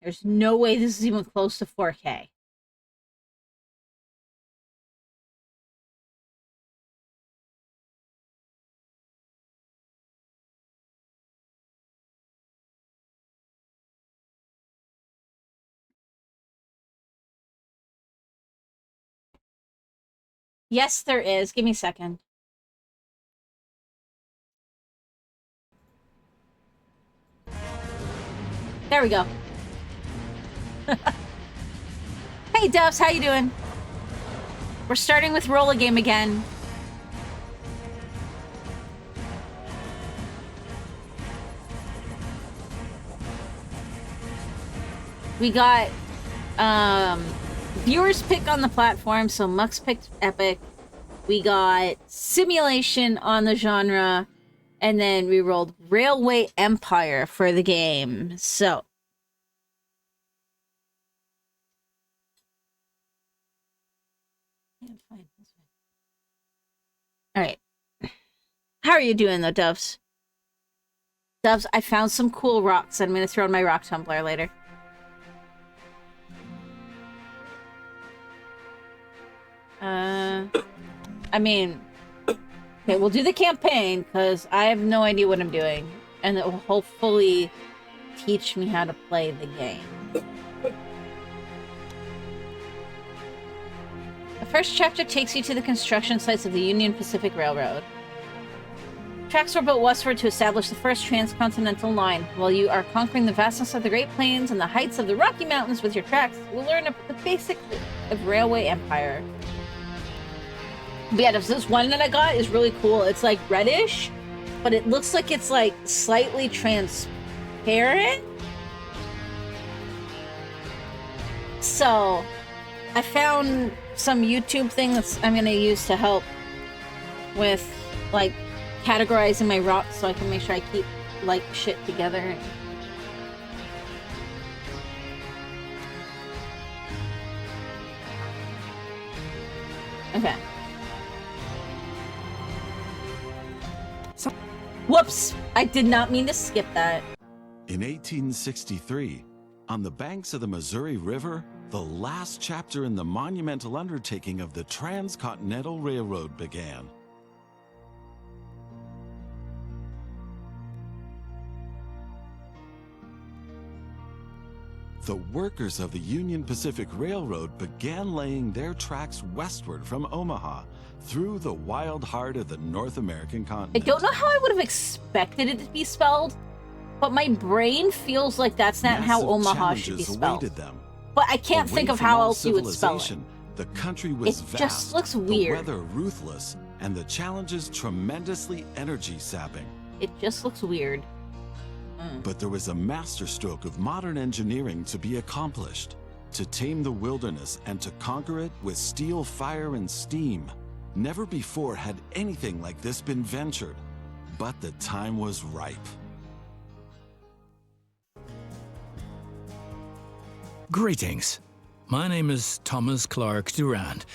There's no way this is even close to 4K. Yes, there is. Give me a second. There we go. Hey, Doves, how you doing? We're starting with roll a game again. We got viewers pick on the platform, so Mux picked Epic. We got simulation on the genre, and then we rolled Railway Empire for the game. So all right. How are you doing though, Doves? Doves, I found some cool rocks. I'm gonna throw in my rock tumbler later. I mean, okay, we'll do the campaign because I have no idea what I'm doing, and it will hopefully teach me how to play the game. The first chapter takes you to the construction sites of the Union Pacific Railroad. Tracks were built westward to establish the first transcontinental line. While you are conquering the vastness of the Great Plains and the heights of the Rocky Mountains with your tracks, you will learn the basics of Railway Empire. But yeah, this one that I got is really cool. It's like reddish, but it looks like it's like slightly transparent. So I found some YouTube thing that's I'm gonna use to help with like categorizing my rocks so I can make sure I keep like shit together. Okay. Whoops! I did not mean to skip that. In 1863, on the banks of the Missouri River, the last chapter in the monumental undertaking of the Transcontinental Railroad began. The workers of the Union Pacific Railroad began laying their tracks westward from Omaha through the wild heart of the North American continent. I don't know how I would have expected it to be spelled, but my brain feels like that's not how Omaha should be spelled. Them. But I can't think of how else you would spell it. The country was vast, just looks weird. The weather ruthless, and the challenges tremendously energy-sapping. It just looks weird. But there was a masterstroke of modern engineering to be accomplished. To tame the wilderness and to conquer it with steel, fire, and steam. Never before had anything like this been ventured, but the time was ripe. Greetings. My name is Thomas Clark Durand.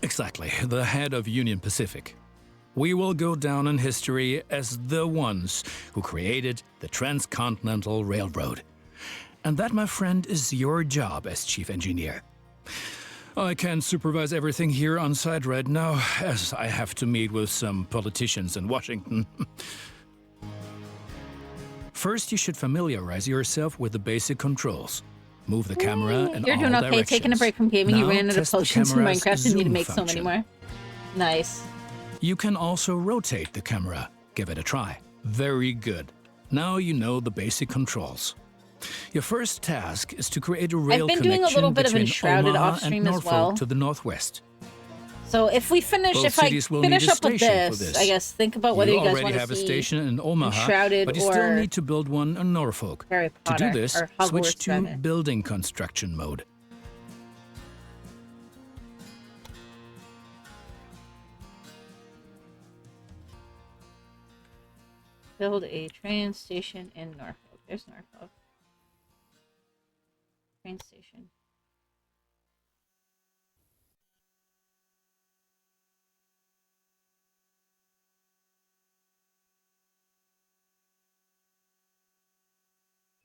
Exactly, the head of Union Pacific. We will go down in history as the ones who created the Transcontinental Railroad. And that, my friend, is your job as chief engineer. I can't supervise everything here on site right now, as I have to meet with some politicians in Washington. First, you should familiarize yourself with the basic controls. Move the camera in You're all doing okay. directions. Taking a break from gaming, Now, you ran out of potions in Minecraft and need to make so many more. Nice. You can also rotate the camera. Give it a try. Very good. Now you know the basic controls. Your first task is to create a rail connection doing a little bit of between Enshrouded Omaha off-stream and as Norfolk well. to the northwest. So if we finish, Both if I cities will finish need a up with station for this, I guess think about whether you guys already want to have a see station in Omaha, Enshrouded but you or still need to build one in Norfolk. Harry To Potter, do this, or Hogwarts, switch to rather. building construction mode. Build a train station in Norfolk. There's Norfolk. Train station.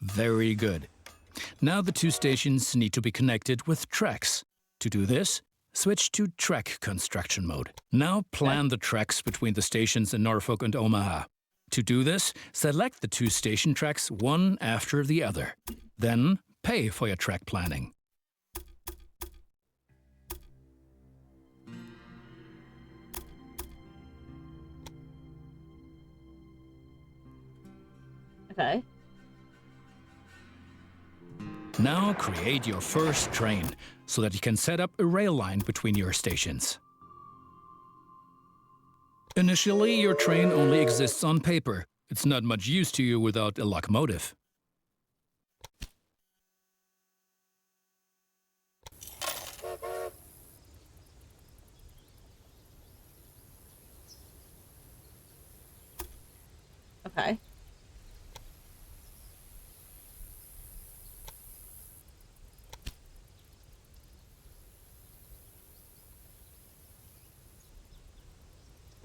Very good. Now the two stations need to be connected with tracks. To do this, switch to track construction mode. Now plan the tracks between the stations in Norfolk and Omaha. To do this, select the two station tracks one after the other. Then pay for your track planning. Okay. Now create your first train so that you can set up a rail line between your stations. Initially, your train only exists on paper. It's not much use to you without a locomotive. Okay.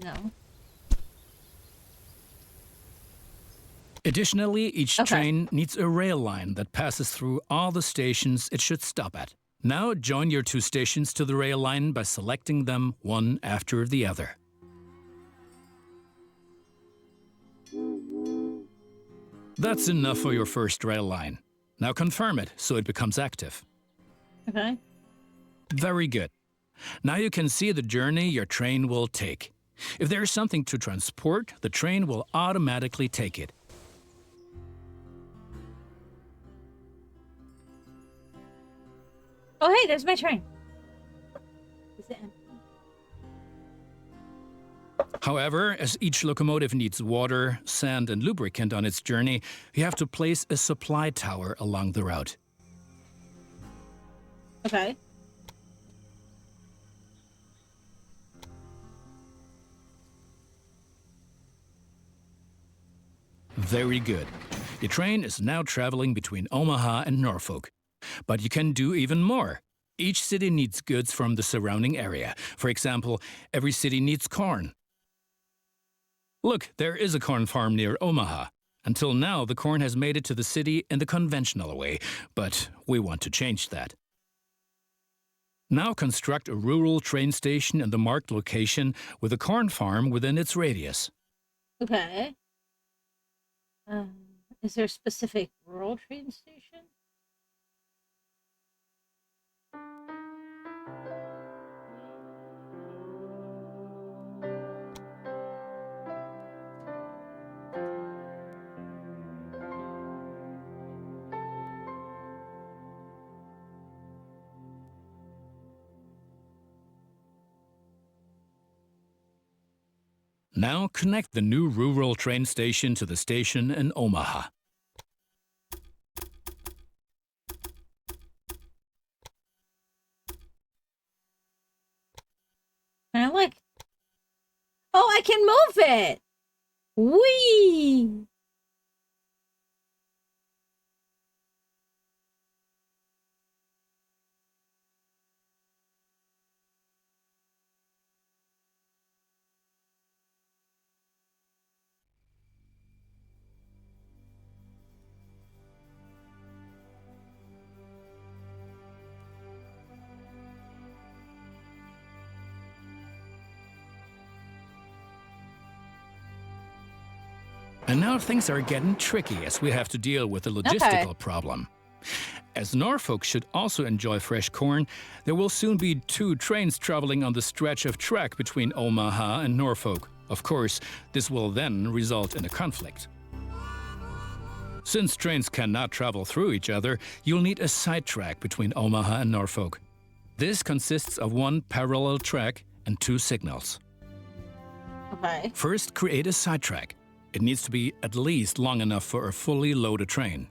No. Additionally, each Okay. train needs a rail line that passes through all the stations it should stop at. Now join your two stations to the rail line by selecting them one after the other. That's enough for your first rail line. Now confirm it so it becomes active. Okay. Very good. Now you can see the journey your train will take. If there is something to transport, the train will automatically take it. Oh, hey, there's my train. Is it empty? However, as each locomotive needs water, sand, and lubricant on its journey, you have to place a supply tower along the route. Okay. Very good. Your train is now traveling between Omaha and Norfolk. But you can do even more. Each city needs goods from the surrounding area. For example, every city needs corn. Look, there is a corn farm near Omaha. Until now, the corn has made it to the city in the conventional way, but we want to change that. Now construct a rural train station in the marked location with a corn farm within its radius. Okay. Is there a specific rural train station? Now connect the new rural train station to the station in Omaha. I like. Oh, I can move it. Whee! And now things are getting tricky as we have to deal with a logistical problem. As Norfolk should also enjoy fresh corn, there will soon be two trains traveling on the stretch of track between Omaha and Norfolk. Of course, this will then result in a conflict. Since trains cannot travel through each other, you'll need a sidetrack between Omaha and Norfolk. This consists of one parallel track and two signals. Okay. First, create a sidetrack. It needs to be at least long enough for a fully loaded train.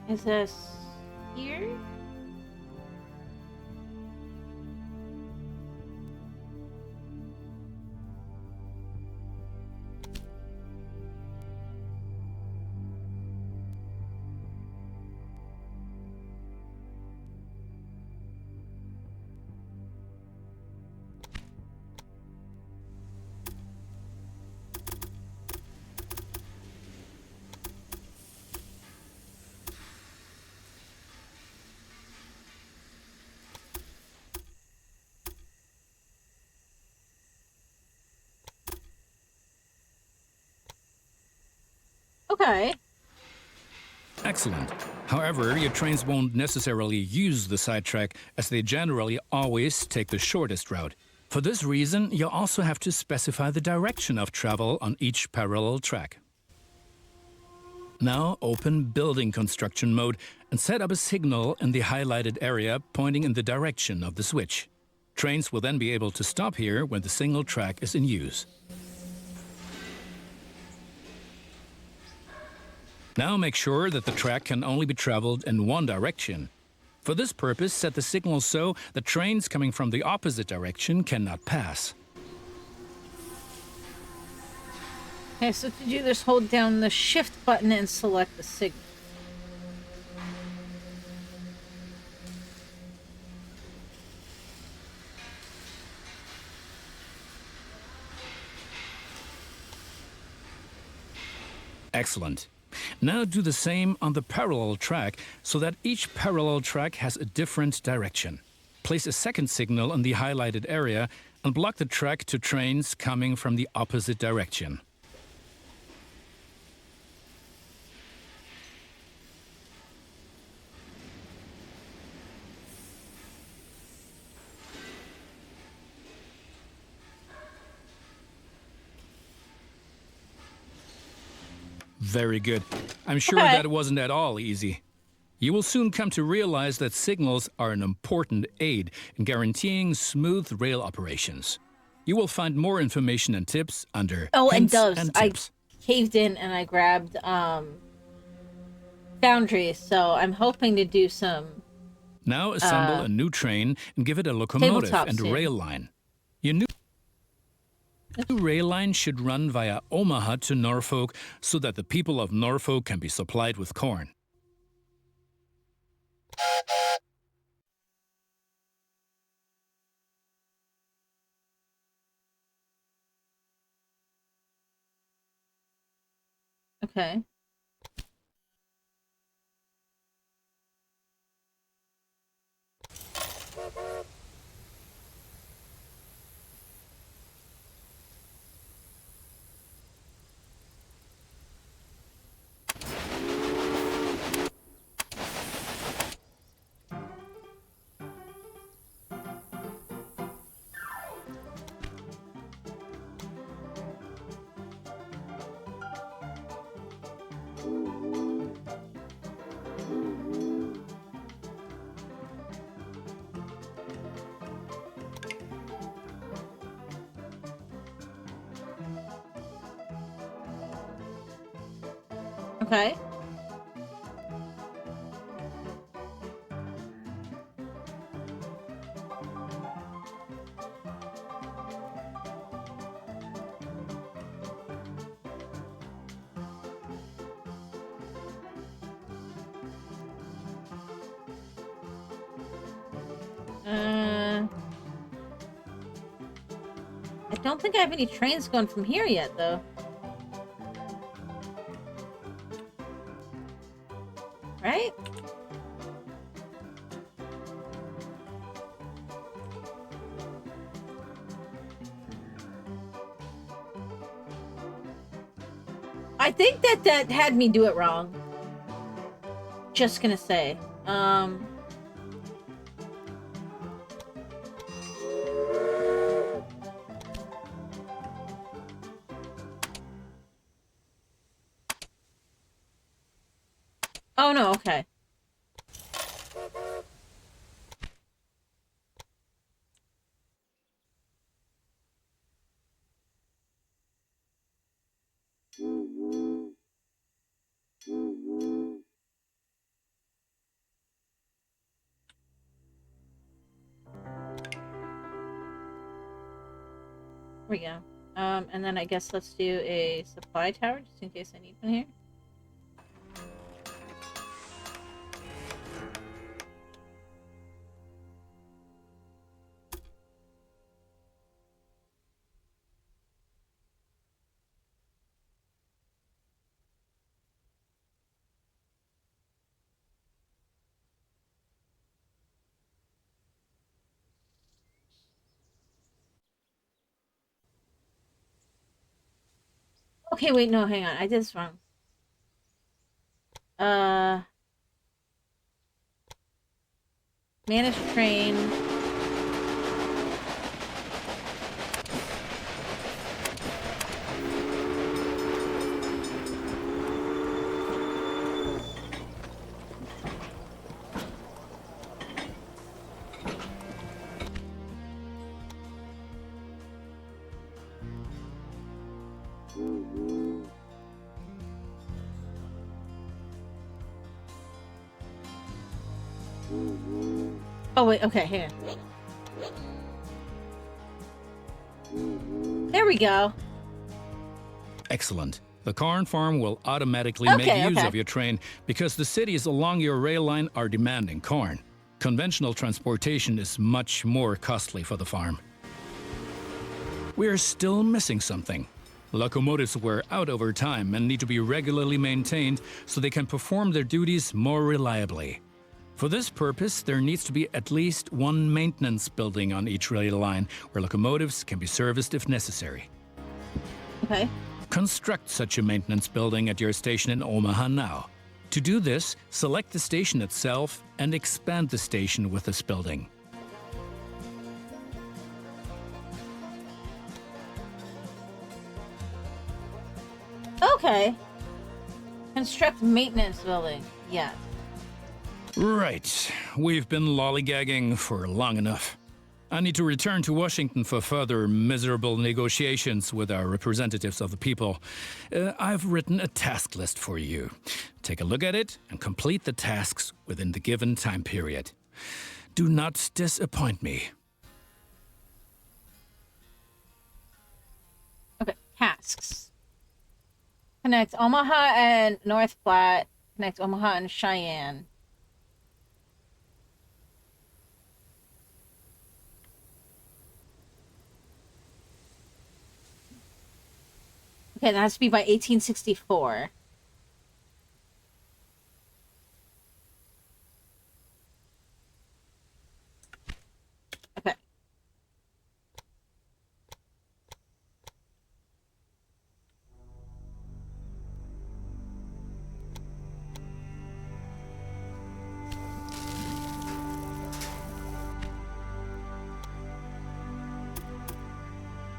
Is this here? Okay. Excellent. However, your trains won't necessarily use the sidetrack, as they generally always take the shortest route. For this reason, you'll also have to specify the direction of travel on each parallel track. Now open Building Construction mode and set up a signal in the highlighted area pointing in the direction of the switch. Trains will then be able to stop here when the single track is in use. Now make sure that the track can only be traveled in one direction. For this purpose, set the signal so that trains coming from the opposite direction cannot pass. Okay, so to do this, hold down the shift button and select the signal. Excellent. Now do the same on the parallel track so that each parallel track has a different direction. Place a second signal in the highlighted area and block the track to trains coming from the opposite direction. Very good. I'm sure Okay. that it wasn't at all easy. You will soon come to realize that signals are an important aid in guaranteeing smooth rail operations. You will find more information and tips under Oh, and Hints doves. and I Tips. caved in and I grabbed foundries, so I'm hoping to do some. Now assemble a new train and give it a locomotive Tabletop and a soon. rail line. Your new rail line should run via Omaha to Norfolk so that the people of Norfolk can be supplied with corn. Okay. Okay. I don't think I have any trains going from here yet, though. Right? I think that had me do it wrong. Just gonna say. Oh no, okay. Here we go. And then I guess let's do a supply tower, just in case I need one here. Okay, wait, no, hang on. I did this wrong. Uh, manage train. Oh wait, okay, here. There we go. Excellent. The Karn farm will automatically Okay, make use okay. of your train because the cities along your rail line are demanding corn. Conventional transportation is much more costly for the farm. We're still missing something. Locomotives wear out over time and need to be regularly maintained so they can perform their duties more reliably. For this purpose, there needs to be at least one maintenance building on each rail line where locomotives can be serviced if necessary. Okay. Construct such a maintenance building at your station in Omaha now. To do this, select the station itself and expand the station with this building. Okay. Construct maintenance building. Yes. Right. We've been lollygagging for long enough. I need to return to Washington for further miserable negotiations with our representatives of the people. I've written a task list for you. Take a look at it and complete the tasks within the given time period. Do not disappoint me. Okay. Tasks. Connect Omaha and North Platte. Connect Omaha and Cheyenne. Okay, that has to be by 1864. Okay.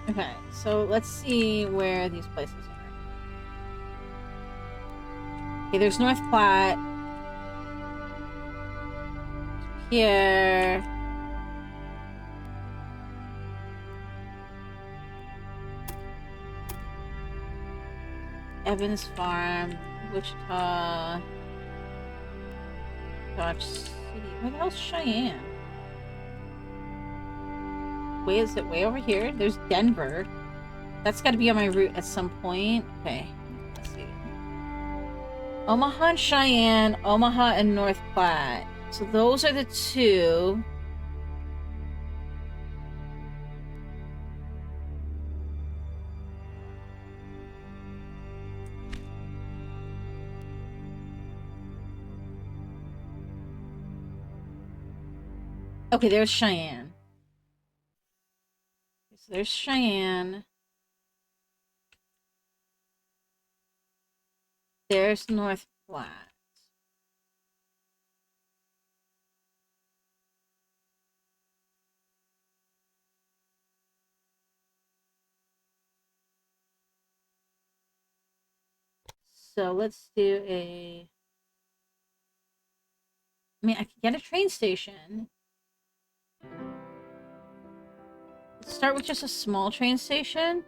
Okay, so let's see where these places are. Okay, there's North Platte. Here. Evans Farm, Wichita, Dodge City. Where the hell's Cheyenne? Wait, is it way over here? There's Denver. That's got to be on my route at some point. Okay, let's see. Omaha and Cheyenne, Omaha and North Platte. So those are the two. Okay, there's Cheyenne. So there's Cheyenne. There's North Platte. So let's do a... I mean, I could get a train station. Let's start with just a small train station.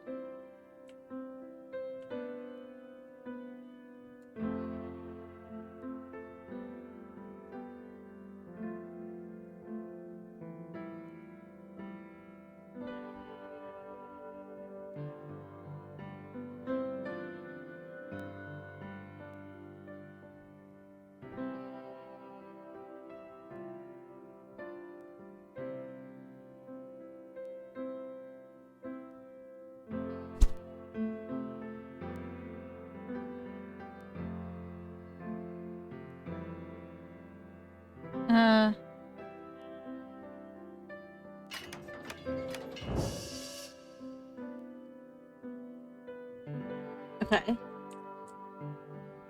Okay.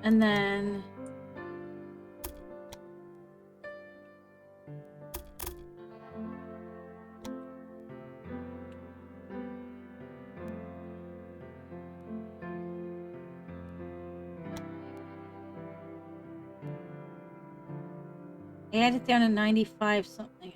And then I had it down to 95 something.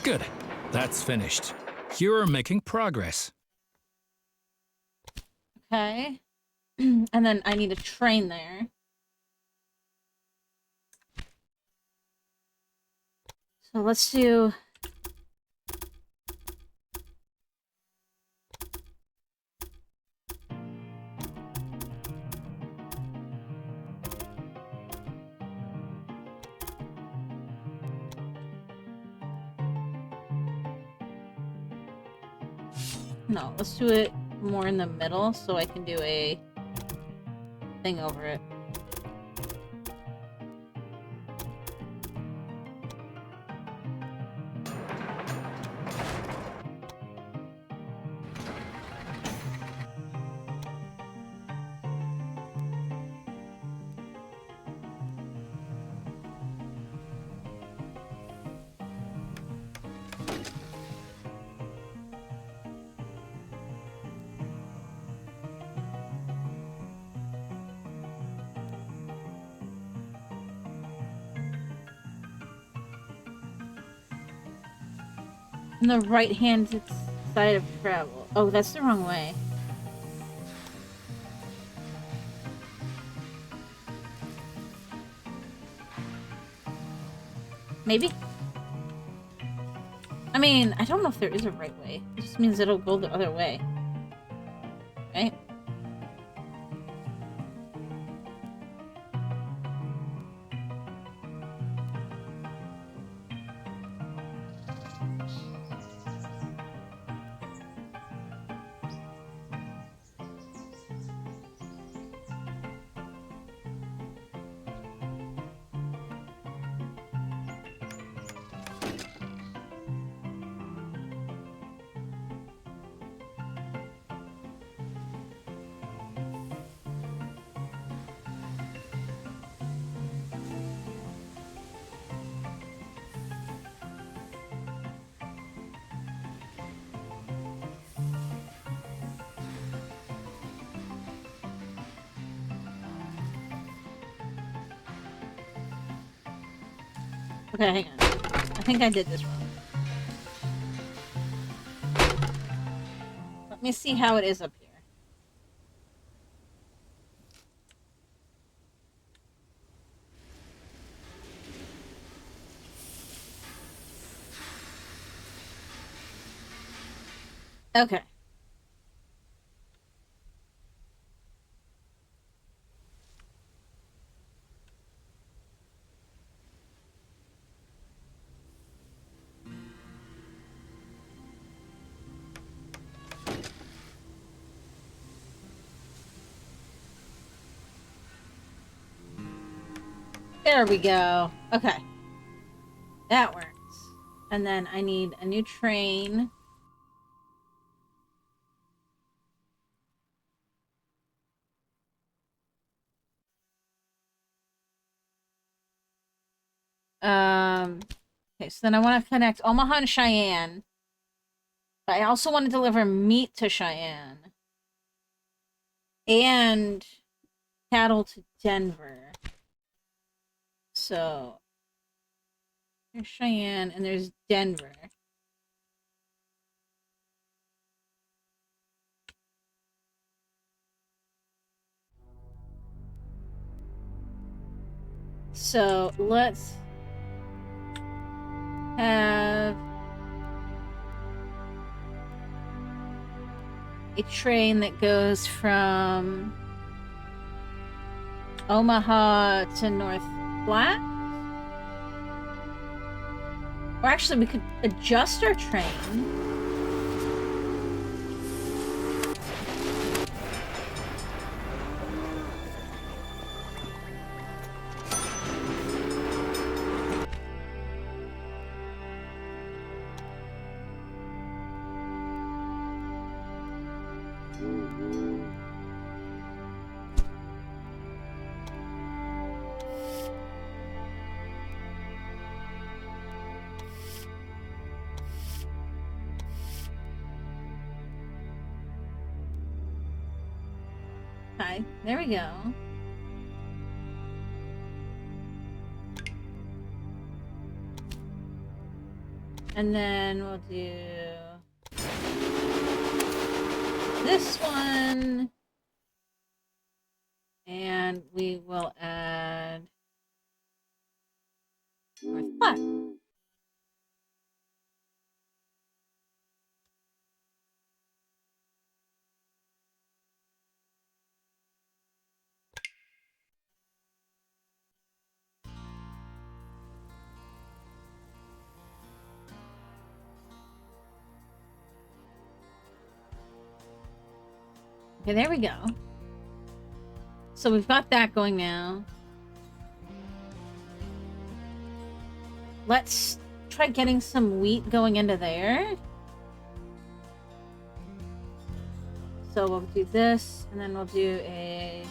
Good. That's finished. You're making progress. Okay. And then I need a train there. So let's do... No, let's do it more in the middle so I can do a thing over it. On the right-hand side of travel. Oh, that's the wrong way. Maybe? I mean, I don't know if there is a right way. It just means it'll go the other way. Right? Okay, hang on. I think I did this wrong. Let me see how it is up here. Okay. There we go. Okay. That works. And then I need a new train. Okay, so then I want to connect Omaha and Cheyenne. But I also want to deliver meat to Cheyenne. And cattle to Denver. So there's Cheyenne and there's Denver. So let's have a train that goes from Omaha to North Platte. Or actually, we could adjust our train. Okay, there we go. And then we'll do this one. And we will add North Platte. Okay, there we go. So we've got that going now. Let's try getting some wheat going into there. So we'll do this, and then we'll do a...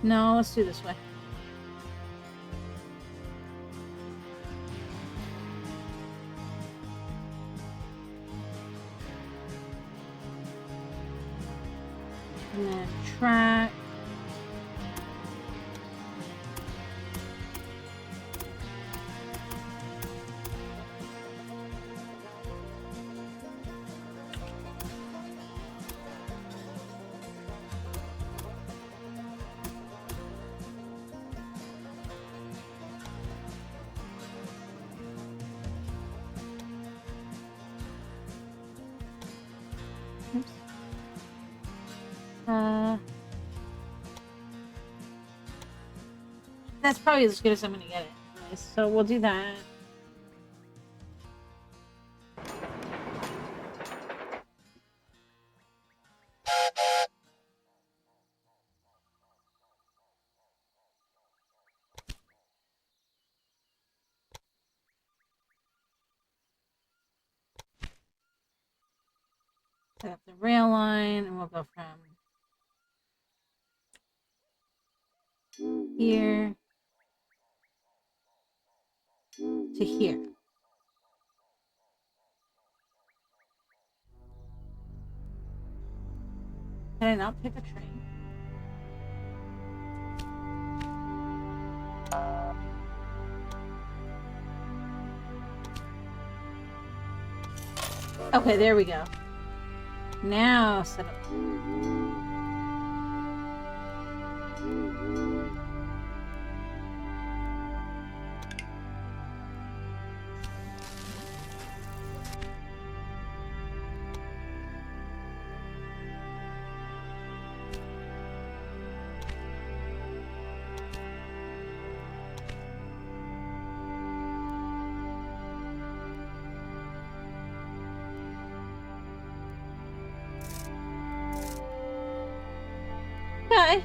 No, let's do this way. And then track. Oops. That's probably as good as I'm gonna get it. Anyways, so we'll do that. Set up the rail line, and we'll go from here to here. Can I not pick a train? Okay, there we go. Now set up. Okay.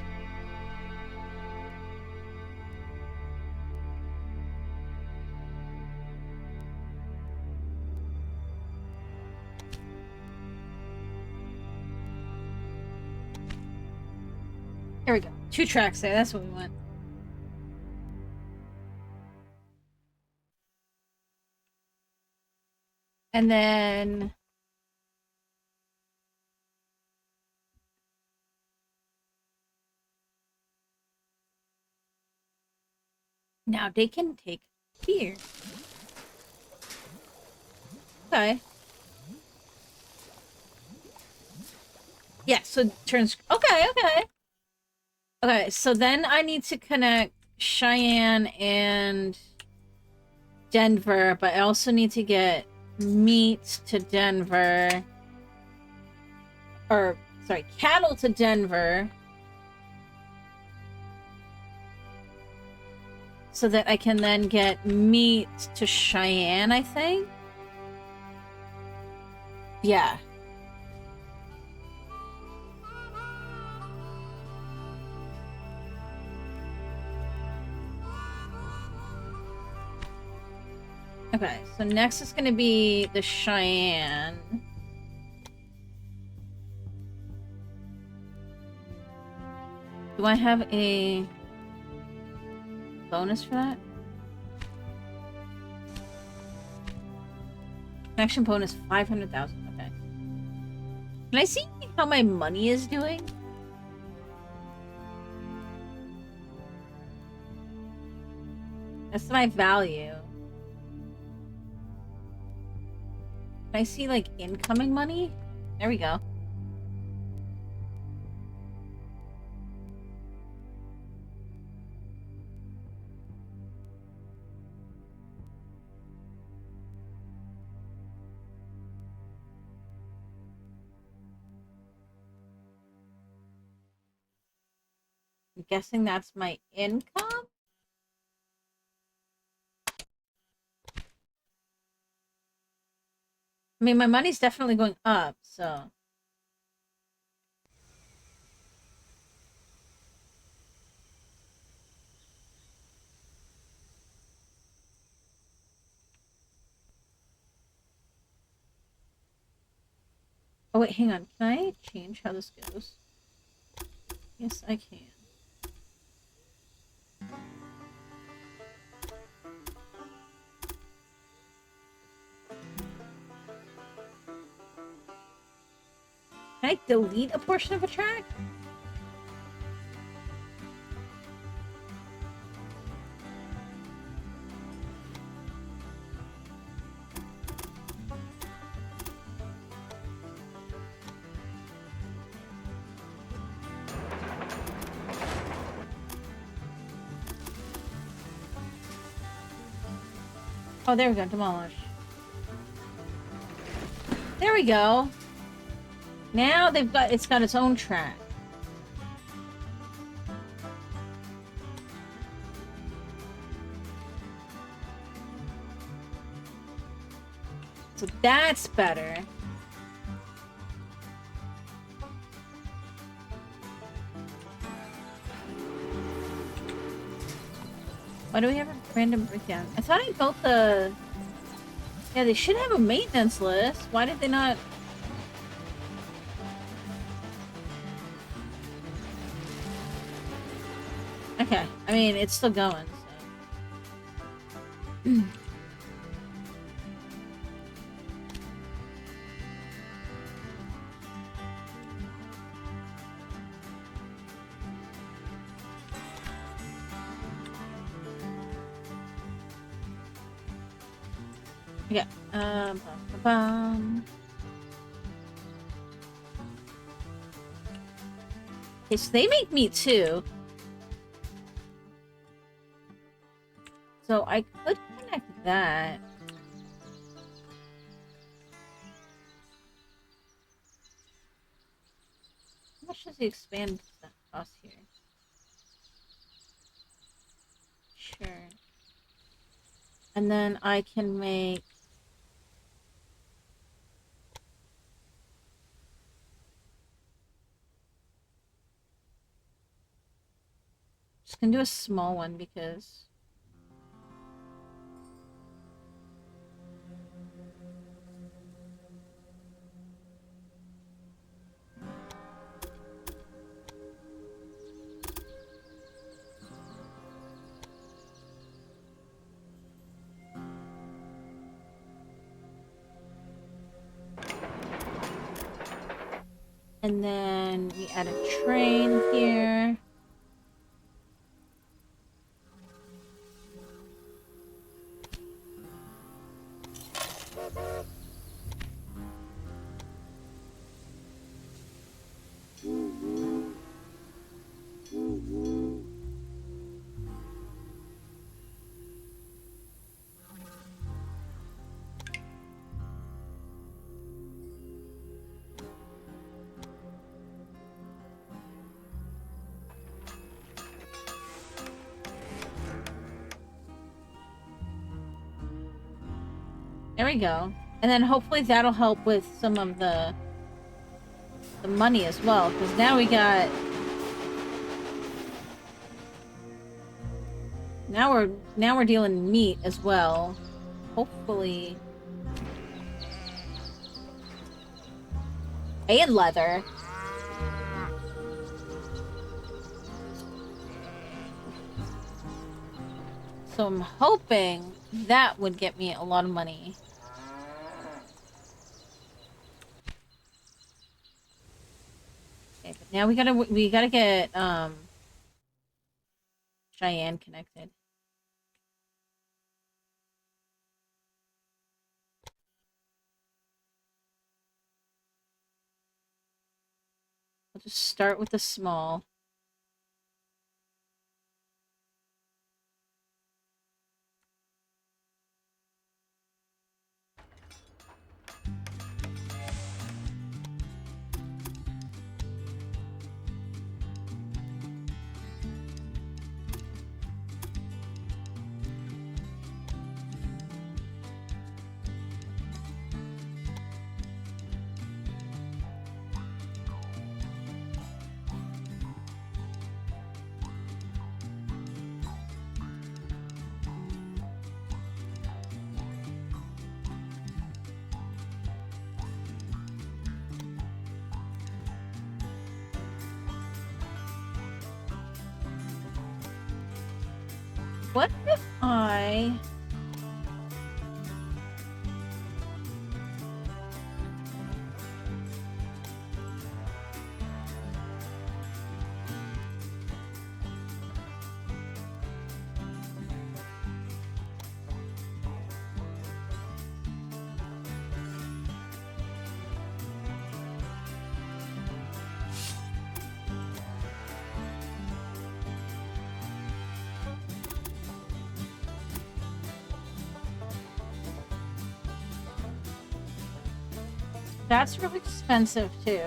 There we go. 2 tracks there. That's what we want. And then... now they can take here. Okay. Yeah, so turns... Okay, okay. Okay, so then I need to connect Cheyenne and Denver, but I also need to get meat to Denver. Or, sorry, cattle to Denver. So that I can then get meat to Cheyenne, I think? Yeah. Okay, so next is going to be the Cheyenne. Do I have a bonus for that? Connection bonus 500,000. Okay. Can I see how my money is doing? That's my value. Can I see, like, incoming money? There we go. I'm guessing that's my income? I mean, my money's definitely going up, so... Oh, wait, hang on. Can I change how this goes? Yes, I can. Can I delete a portion of a track? Oh, there we go. Demolish. There we go. Now it's got its own track. So that's better. Why do we have a random breakdown? I thought I built the... Yeah, they should have a maintenance list. Why did they not... Okay, I mean, it's still going, so... Yeah. Okay, so they make meat too. So I could connect that. How much does the expand cost here? Sure. And then I can make... Just gonna do a small one because... And then we add a train here. There we go. And then hopefully that'll help with some of the money as well, because now we're dealing meat as well. hopefully... And leather. So I'm hoping that would get me a lot of money. Okay, but now we gotta get Cheyenne connected. I'll just start with the small. What if I... That's really expensive, too.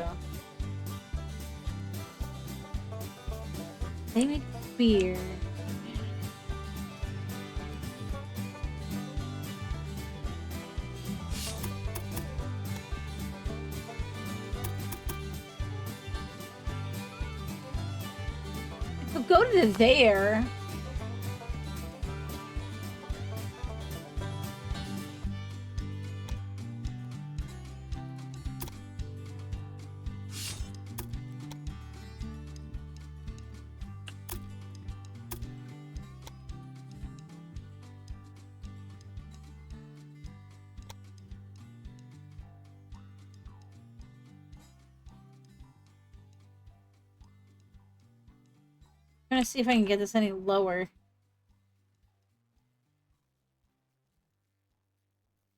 They make beer. I could go to there. I'm gonna see if I can get this any lower.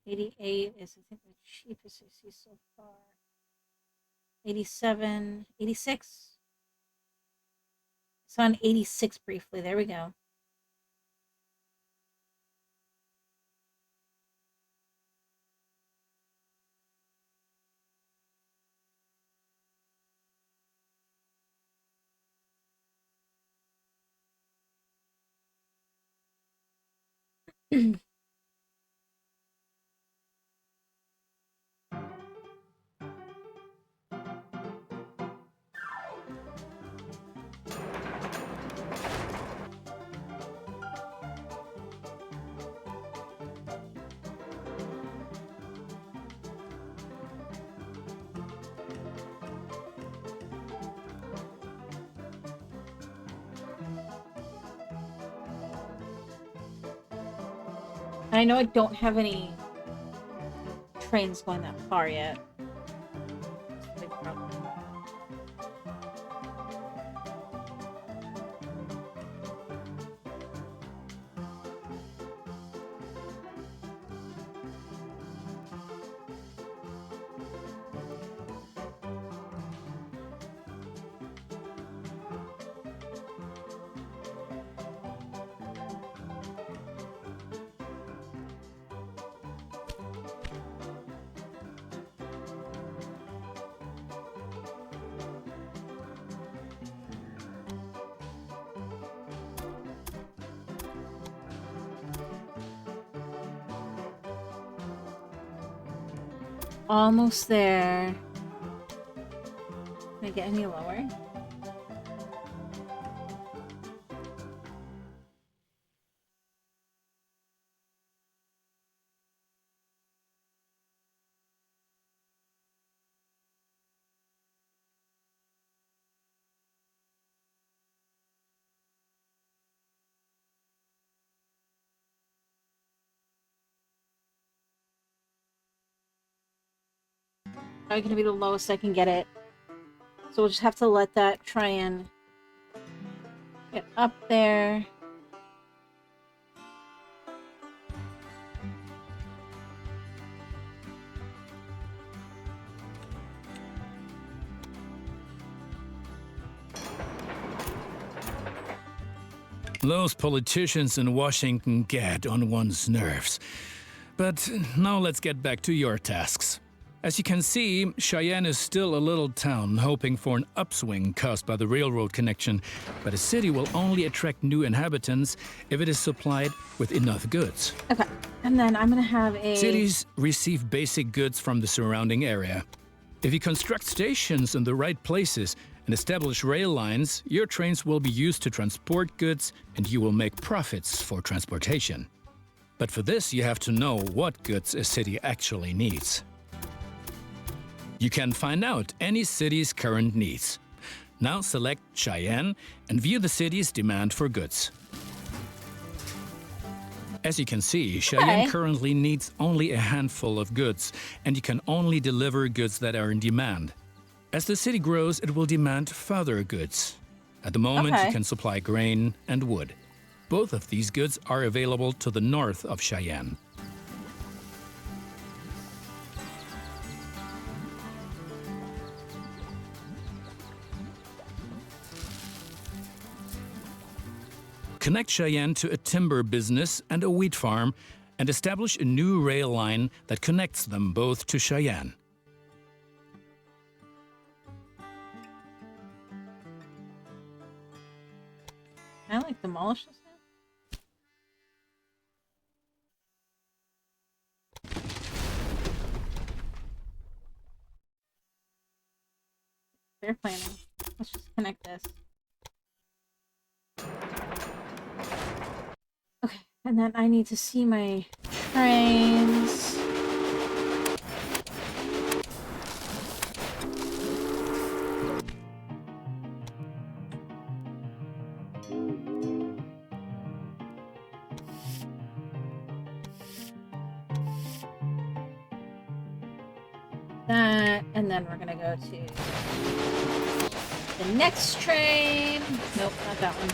88 is, I think, the cheapest I see so far. 87, 86. It's on 86 briefly. There we go. I know I don't have any trains going that far yet. That's a big problem. Almost there. Can I get any lower? Probably gonna be the lowest I can get it. So we'll just have to let that try and get up there. Those politicians in Washington get on one's nerves. But now let's get back to your tasks. As you can see, Cheyenne is still a little town hoping for an upswing caused by the railroad connection, but a city will only attract new inhabitants if it is supplied with enough goods. Okay, and then I'm gonna have a... Cities receive basic goods from the surrounding area. If you construct stations in the right places and establish rail lines, your trains will be used to transport goods and you will make profits for transportation. But for this, you have to know what goods a city actually needs. You can find out any city's current needs. Now select Cheyenne and view the city's demand for goods. As you can see, Cheyenne currently needs only a handful of goods, and you can only deliver goods that are in demand. As the city grows, it will demand further goods. At the moment, you can supply grain and wood. Both of these goods are available to the north of Cheyenne. Connect Cheyenne to a timber business and a wheat farm, and establish a new rail line that connects them both to Cheyenne. Can I, like, demolish this now? Fair planning. Let's just connect this. Okay, and then I need to see my trains. That, and then we're gonna go to the next train. Nope, not that one.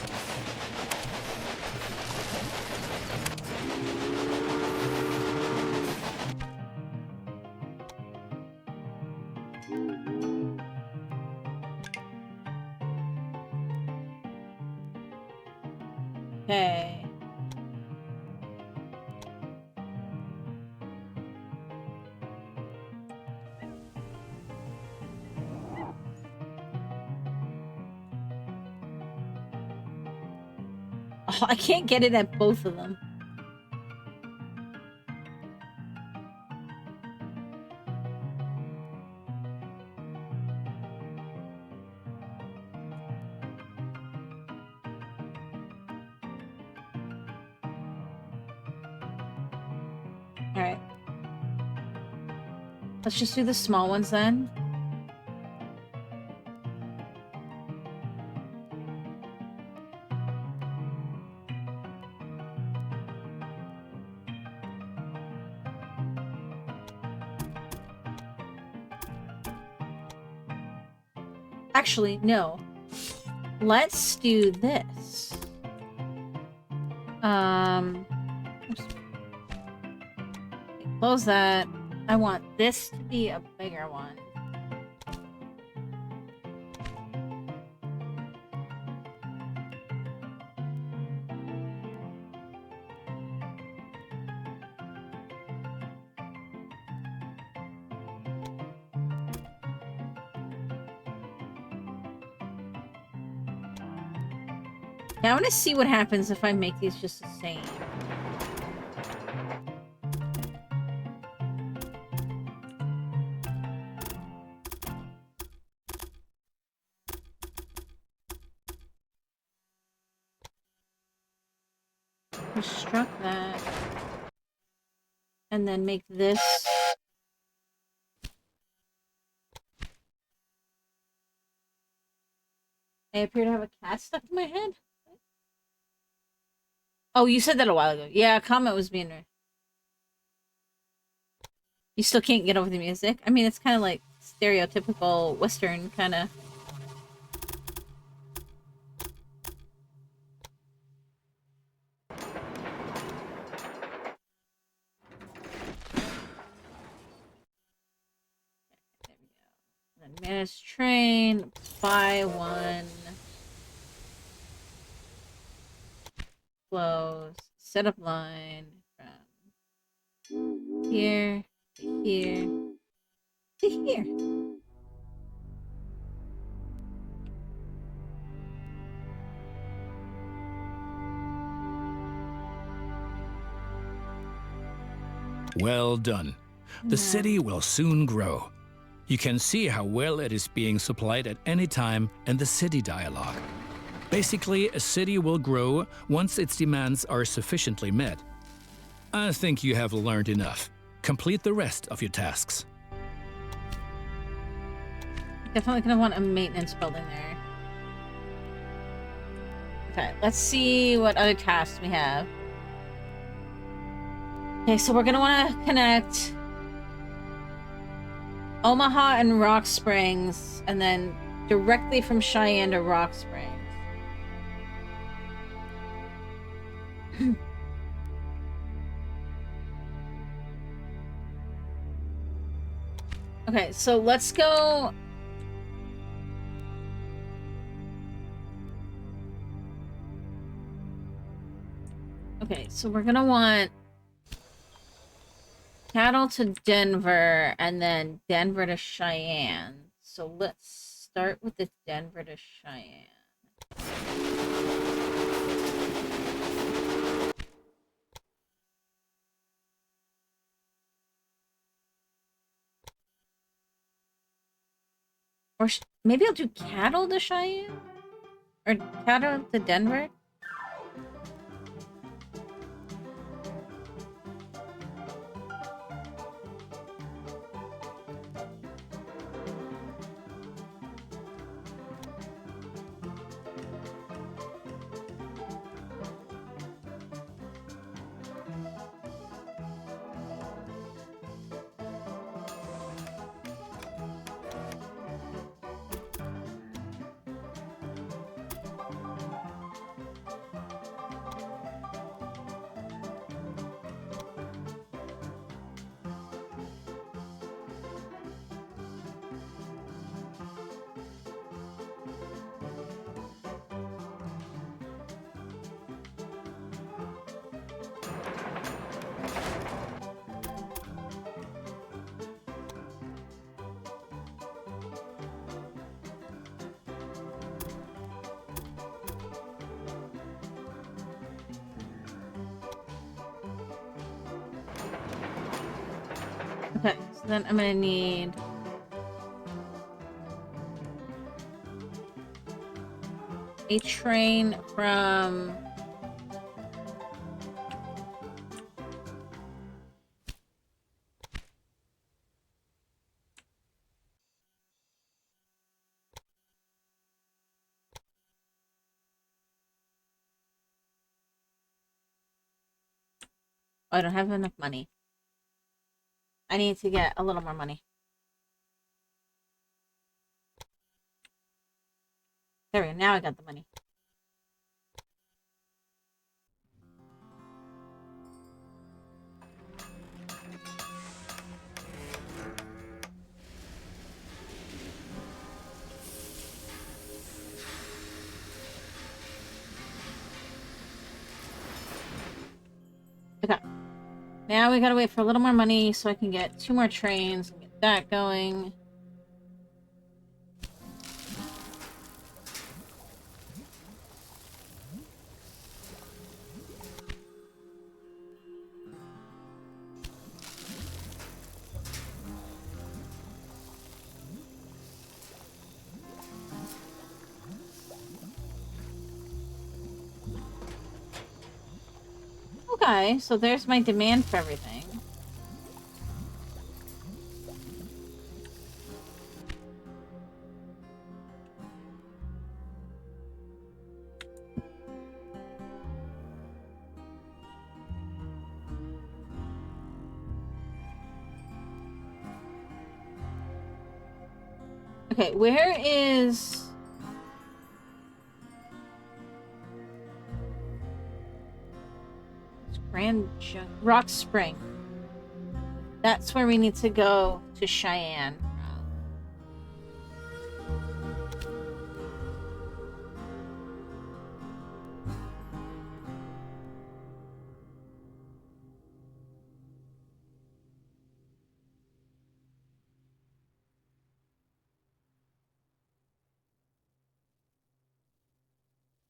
Okay. Oh, I can't get it at both of them. Alright. Let's just do the small ones then. Actually, no. Let's do this. Oops. Close that. I want this to be a bigger one. Now I want to see what happens if I make these just the same. Construct that. And then make this. I appear to have a cat stuck in my head. Oh, you said that a while ago. Yeah, a comment was being... You still can't get over the music? I mean, it's kind of like stereotypical Western kind of. Manage train, buy one. Flows, set up line from here to here to here. Well done. The city will soon grow. You can see how well it is being supplied at any time in the city dialogue. Basically, a city will grow once its demands are sufficiently met. I think you have learned enough. Complete the rest of your tasks. Definitely gonna want a maintenance building there. Okay, let's see what other tasks we have. Okay, so we're gonna want to connect Omaha and Rock Springs, and then directly from Cheyenne to Rock Springs. Okay, so let's go. Okay, so we're gonna want cattle to Denver and then Denver to Cheyenne. So let's start with the Denver to Cheyenne. Or maybe I'll do cattle to Cheyenne? Or cattle to Denver? Okay, so then I'm gonna need a train from I don't have enough money. I need to get a little more money. There we go. Now I got the money. Okay. Now we gotta wait for a little more money so I can get 2 more trains and get that going. Okay, so there's my demand for everything. Okay, where is... Rock Spring. That's where we need to go to Cheyenne.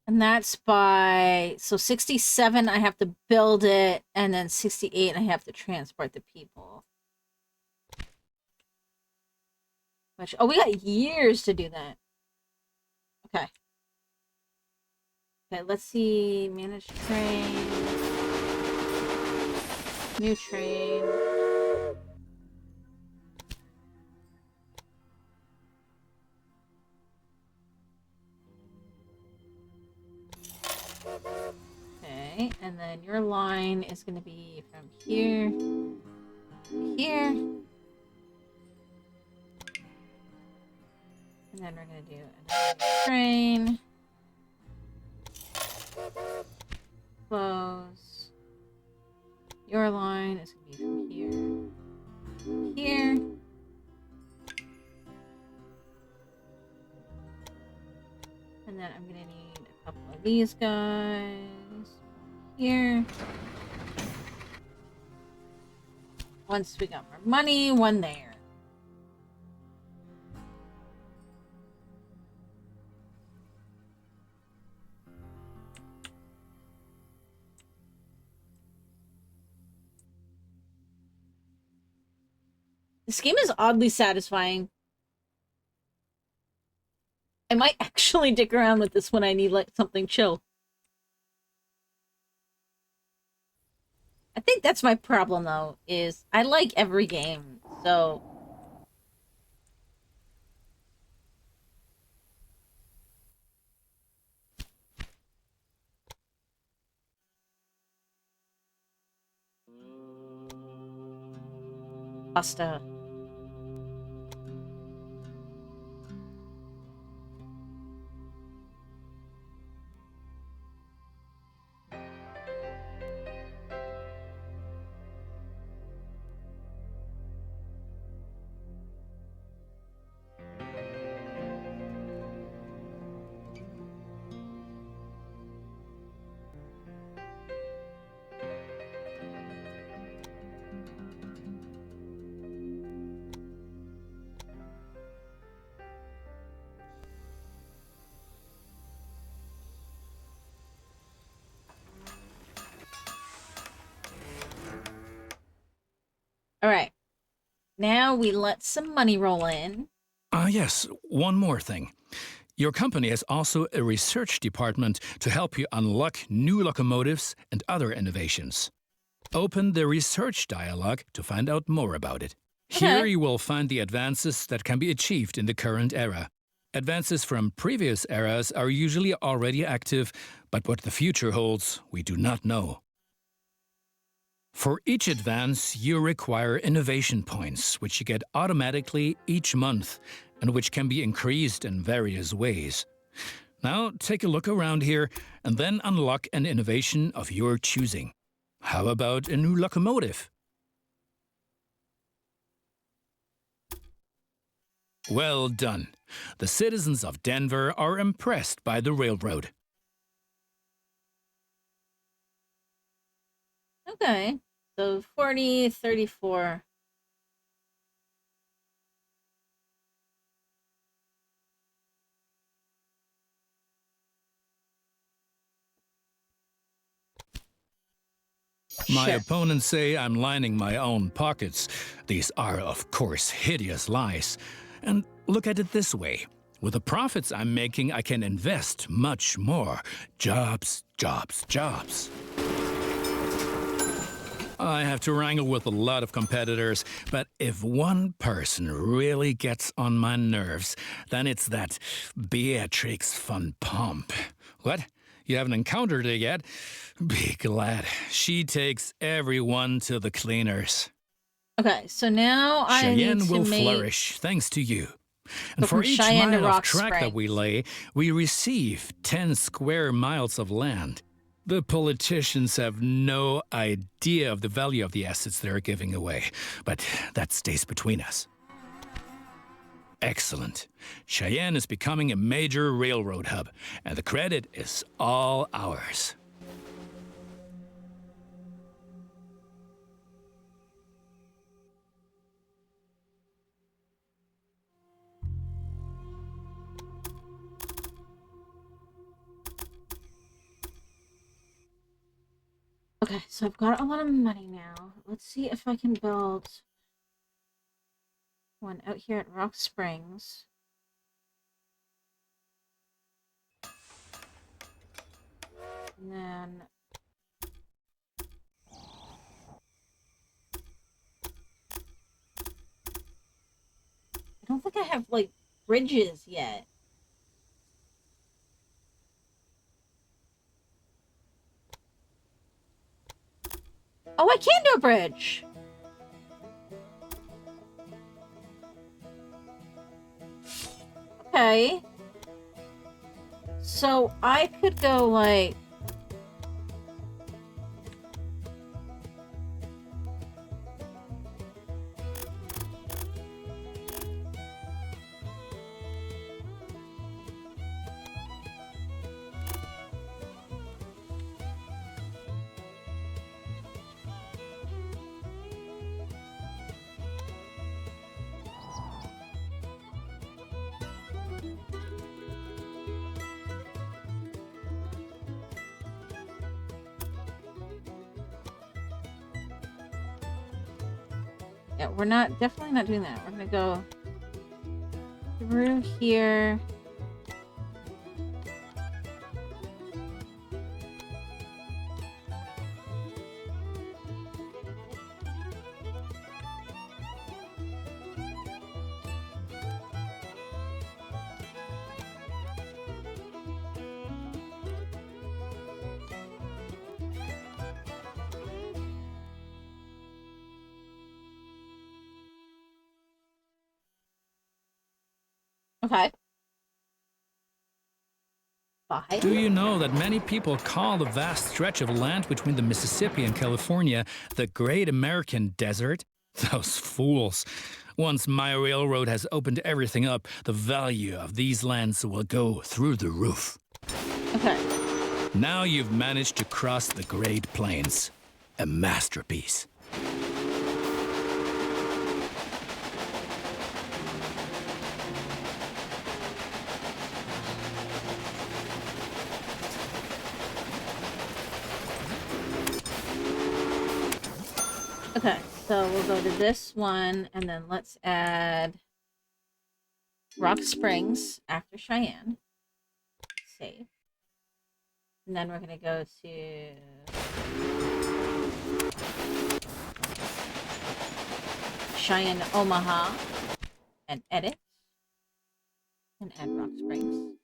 And that's by, so 67, I have to build it, and then 68, I have to transport the people. Which, oh, we got years to do that. Okay. Okay, let's see, manage train. New train. Okay, and then your line is going to be from here to here. And then we're going to do another train. Close. Your line is going to be from here to here. And then I'm going to need a couple of these guys here. Once we got more money, one there. This game is oddly satisfying. I might actually dick around with this when I need like something chill. I think that's my problem though, is I like every game, so... Pasta. Alright. Now we let some money roll in. Yes, one more thing. Your company has also a research department to help you unlock new locomotives and other innovations. Open the research dialogue to find out more about it. Here Okay. you will find the advances that can be achieved in the current era. Advances from previous eras are usually already active, but what the future holds, we do not know. For each advance, you require innovation points, which you get automatically each month, and which can be increased in various ways. Now, take a look around here, and then unlock an innovation of your choosing. How about a new locomotive? Well done. The citizens of Denver are impressed by the railroad. Okay. So 40, 34. My Sure. opponents say I'm lining my own pockets. These are, of course, hideous lies. And look at it this way. With the profits I'm making, I can invest much more. Jobs, jobs, jobs. I have to wrangle with a lot of competitors, but if one person really gets on my nerves, then it's that Beatrix von Pomp. What? You haven't encountered her yet? Be glad. She takes everyone to the cleaners. Okay, so now I Cheyenne need to will make... flourish thanks to you. And So for from each Cheyenne to mile of Rock track that we Springs. lay, we receive 10 square miles of land. The politicians have no idea of the value of the assets they're giving away, but that stays between us. Excellent. Cheyenne is becoming a major railroad hub, and the credit is all ours. Okay, so I've got a lot of money now. Let's see if I can build one out here at Rock Springs. And then I don't think I have like bridges yet. Oh, I can do a bridge. Okay. So I could go like yeah, we're definitely not doing that. We're gonna go through here. Okay. Bye. Do you know that many people call the vast stretch of land between the Mississippi and California the Great American Desert? Those fools. Once my railroad has opened everything up, the value of these lands will go through the roof. Okay. Now you've managed to cross the Great Plains. A masterpiece. Okay, so we'll go to this one, and then let's add Rock Springs after Cheyenne. Save. And then we're going to go to Cheyenne to Omaha and edit. And add Rock Springs.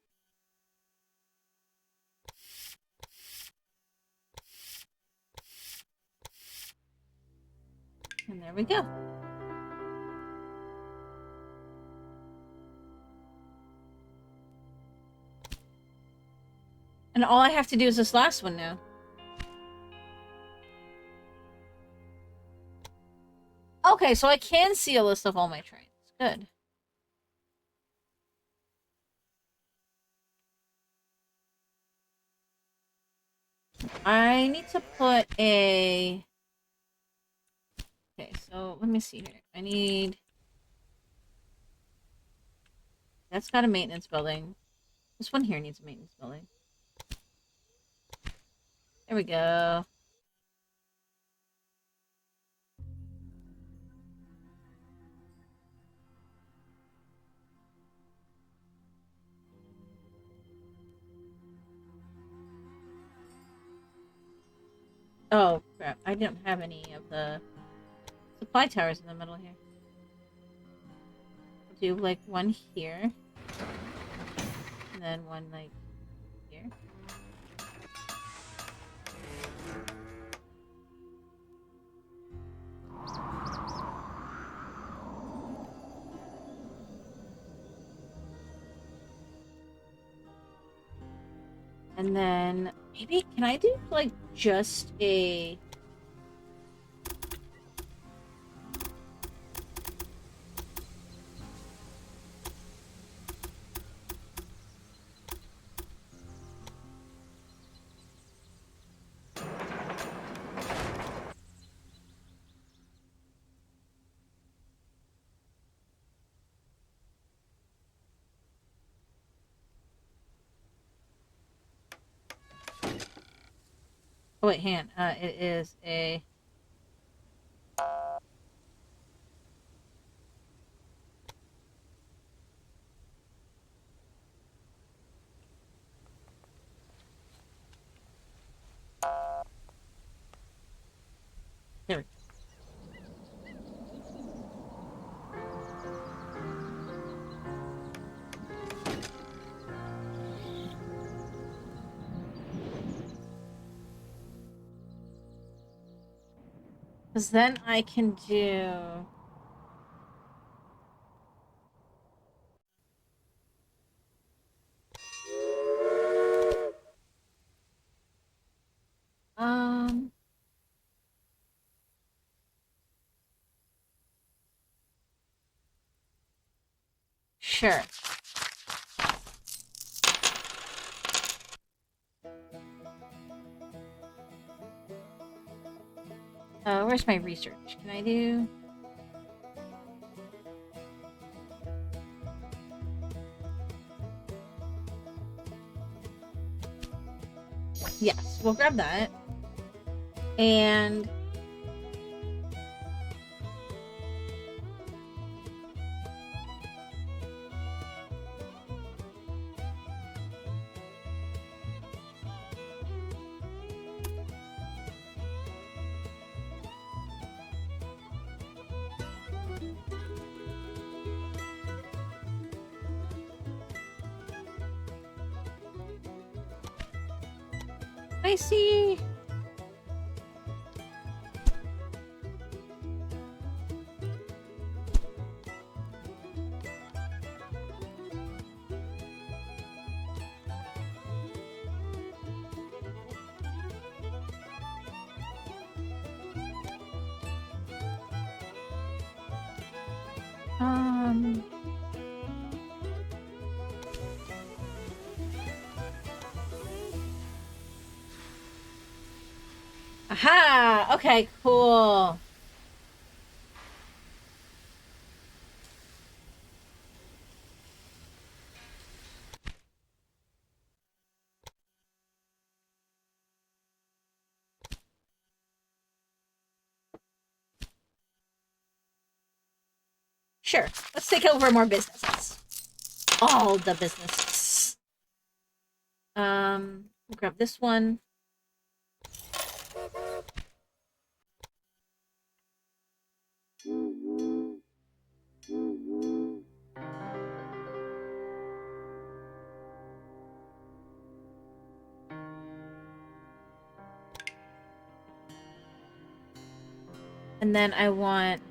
And there we go. And all I have to do is this last one now. Okay, so I can see a list of all my trains. Good. I need to put a... Okay, so let me see here. I need... That's got a maintenance building. This one here needs a maintenance building. There we go. Oh, crap. I don't have any of the supply towers in the middle here. I'll do, like, one here. And then one, like, here. And then maybe can I do like just a oh wait, hang on. It is a there we go. Because then I can do sure. Where's my research? Can I do? Yes, we'll grab that. And I see. Aha! Okay, cool. Sure. Let's take over more businesses. All the businesses. We'll grab this one. And then I want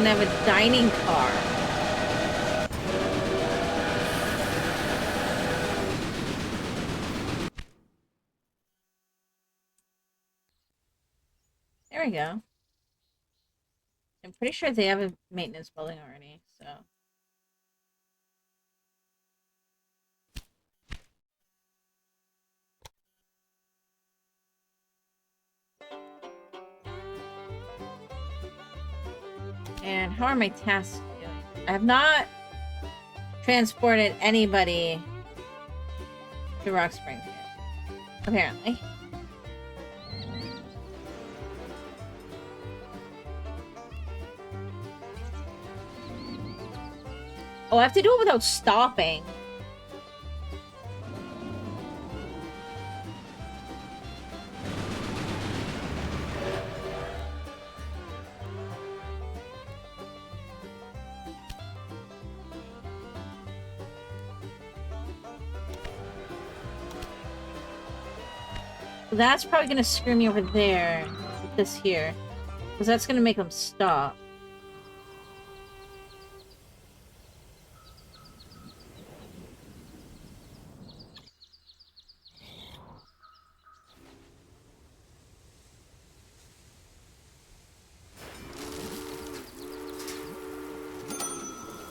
I have a dining car. There we go. I'm pretty sure they have a maintenance building already, so. And how are my tasks doing? I have not transported anybody to Rock Springs yet, apparently. Oh, I have to do it without stopping. That's probably gonna screw me over there with this here. Because that's going to make them stop.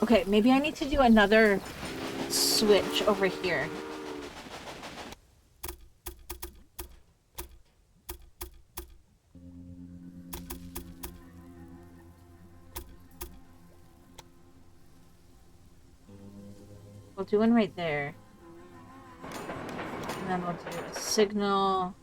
Okay, maybe I need to do another switch over here. We'll do one right there. And then we'll do a signal.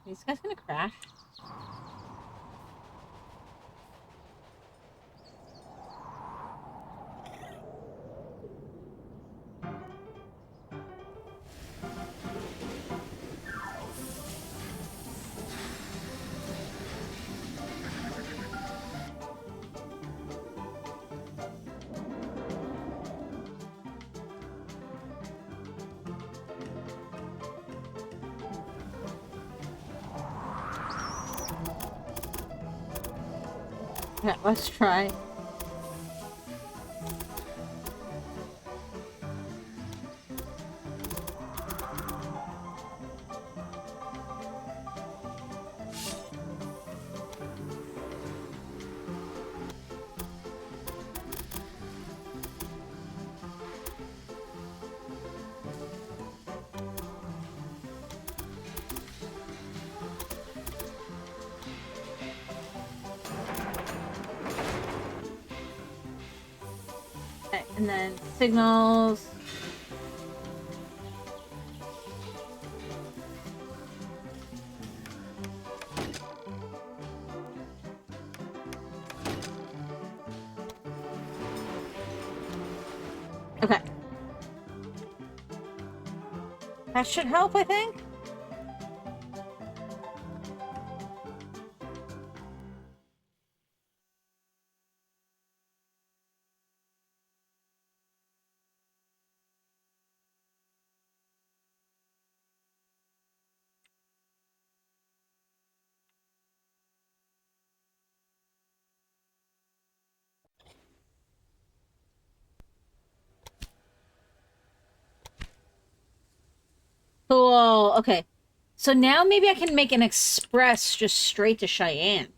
These guys gonna crash? Yeah, let's try. Okay, and then signals. Okay. That should help, I think. Cool. Okay. So now maybe I can make an express just straight to Cheyenne.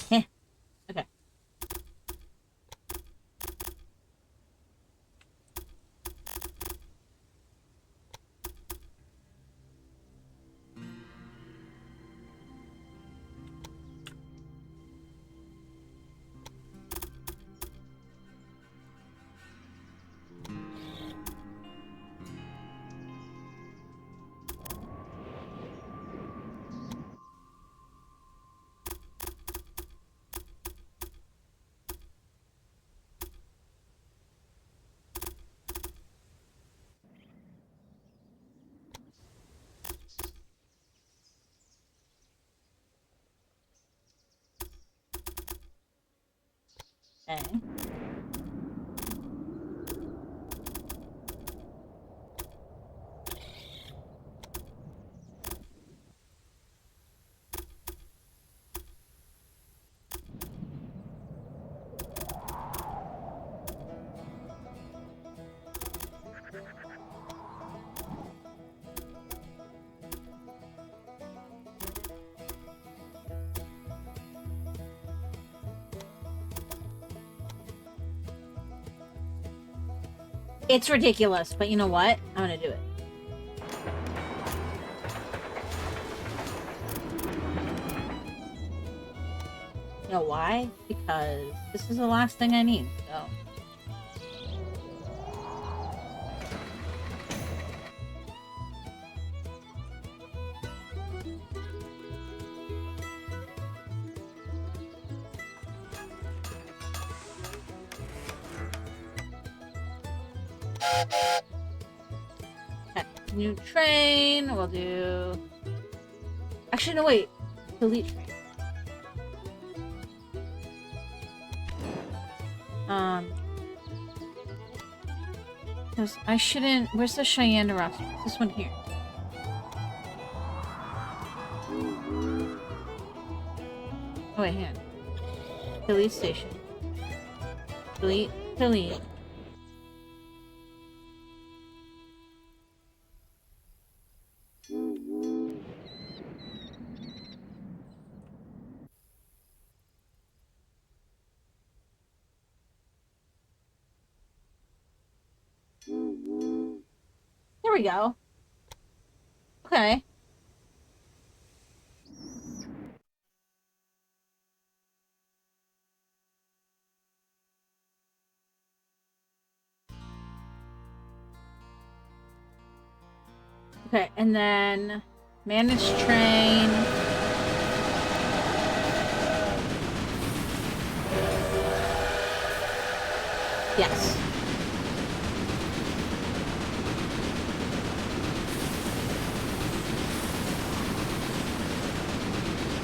Heh. Okay. Okay. It's ridiculous, but you know what? I'm gonna do it. You know why? Because this is the last thing I need, so... Okay, new train, we'll do... Actually, no, wait. Delete train. Because I shouldn't... Where's the Cheyenne roster? This one here. Oh, wait, hang on. Delete station. Delete. Delete. There we go. Okay. Okay, and then manage train. Yes.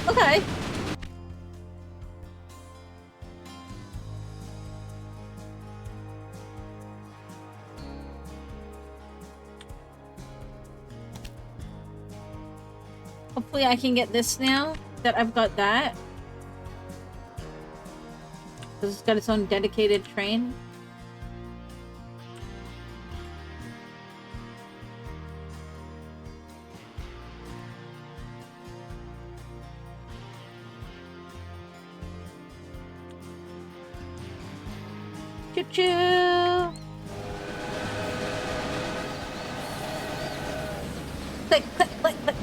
Okay. Hopefully I can get this now that I've got that. Because it's got its own dedicated train. Choo-choo! Click, click, click, click.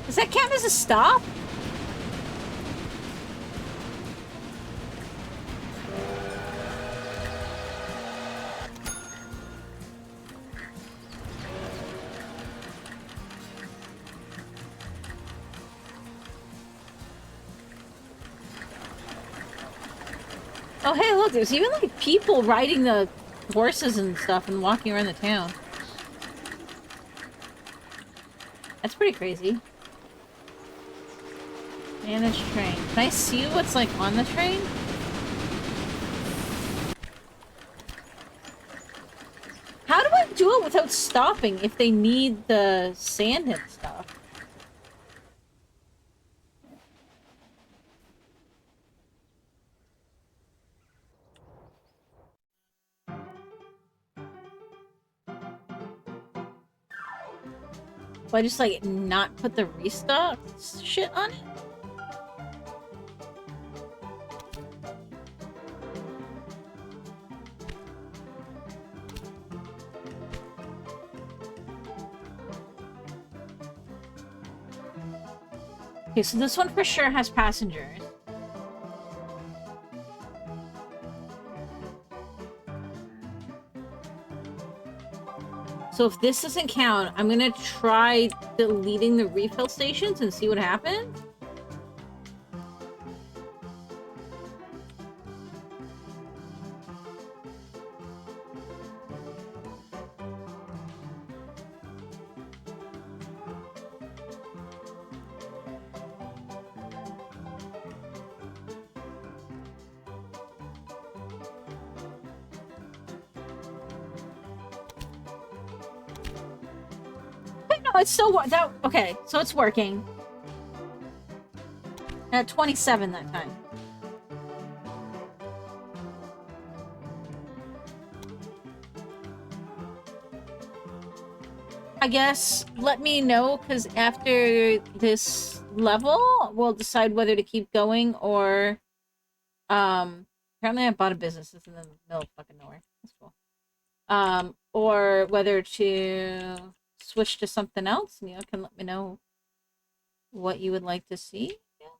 Does that count as a stop? Oh, hey, look, there's even, like, people riding the horses and stuff and walking around the town. That's pretty crazy. Manage train. Can I see what's, like, on the train? How do I do it without stopping if they need the sand and stuff? Do I just, like, not put the restock shit on it? Okay, so this one for sure has passengers. So if this doesn't count, I'm gonna try deleting the refill stations and see what happens. It's still okay, so it's working. At 27 that time. I guess let me know, because after this level, we'll decide whether to keep going or, apparently I bought a business. It's in the middle of fucking nowhere. That's cool. Or whether to switch to something else. And you can let me know what you would like to see. Yes.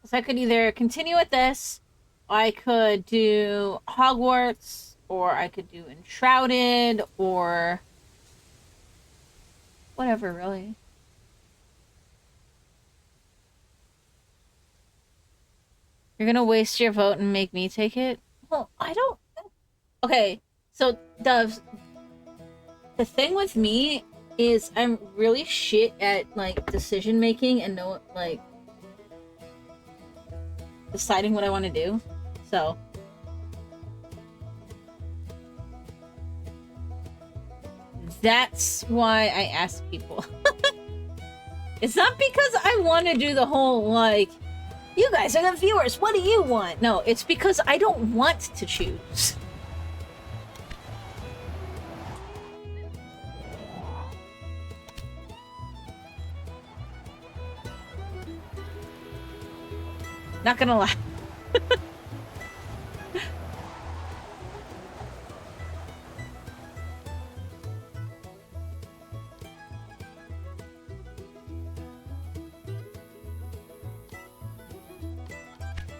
So I could either continue with this, I could do Hogwarts, or I could do Enshrouded, or whatever, really. You're gonna waste your vote and make me take it? Well, I don't... Okay, so the thing with me is I'm really shit at, like, decision making and like, deciding what I want to do. So that's why I ask people. It's not because I want to do the whole, like, you guys are the viewers, what do you want? No, it's because I don't want to choose. Not gonna lie.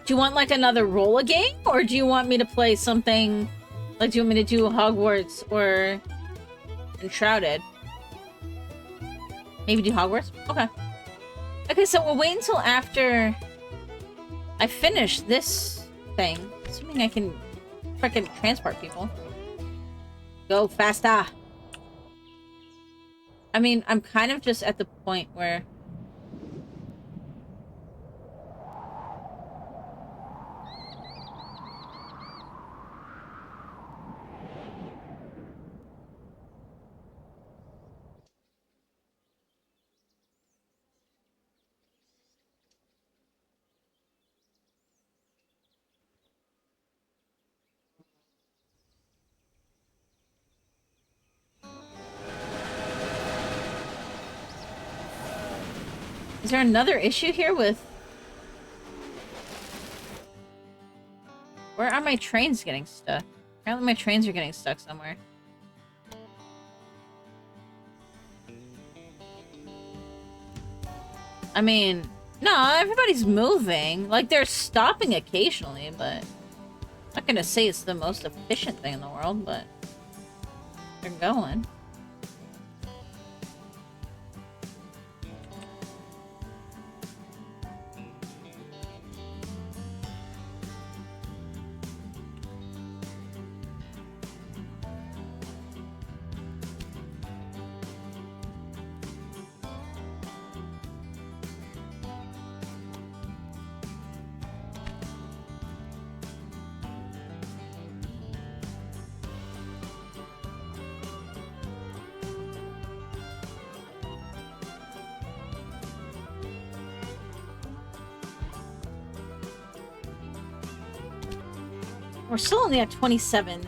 Do you want, like, another roll a game? Or do you want me to play something... Like, do you want me to do Hogwarts or... Enshrouded? Maybe do Hogwarts? Okay. Okay, so we'll wait until after... I finish this thing. Assuming I can frickin' transport people. Go faster! I mean, I'm kind of just at the point where... Is there another issue here with... Where are my trains getting stuck? Apparently my trains are getting stuck somewhere. I mean, no, everybody's moving. Like, they're stopping occasionally, but... I'm not gonna say it's the most efficient thing in the world, but... They're going. We're still only at 27.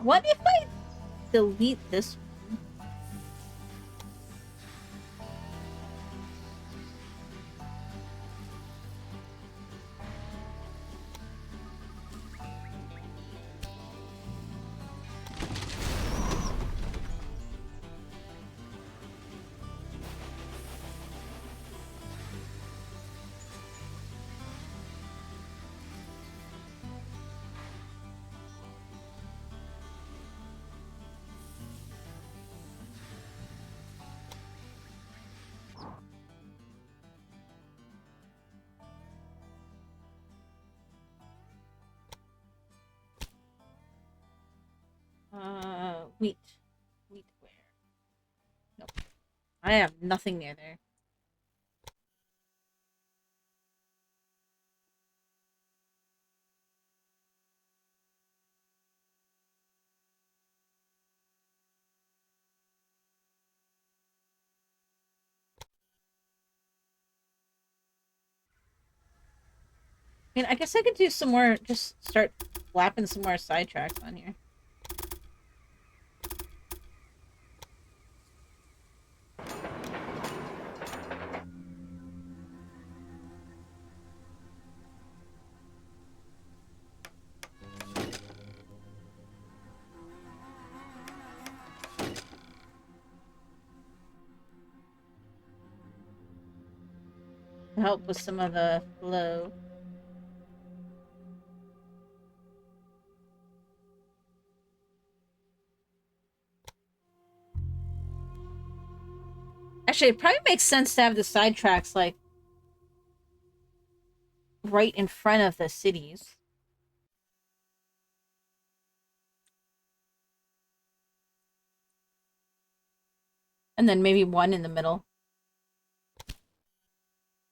What if I delete this one? Wheat. Wheat where? Nope. I have nothing near there. I mean, I guess I could do some more, just start flapping some more sidetracks on here. To help with some of the flow. Actually, it probably makes sense to have the sidetracks, like, right in front of the cities. And then maybe one in the middle.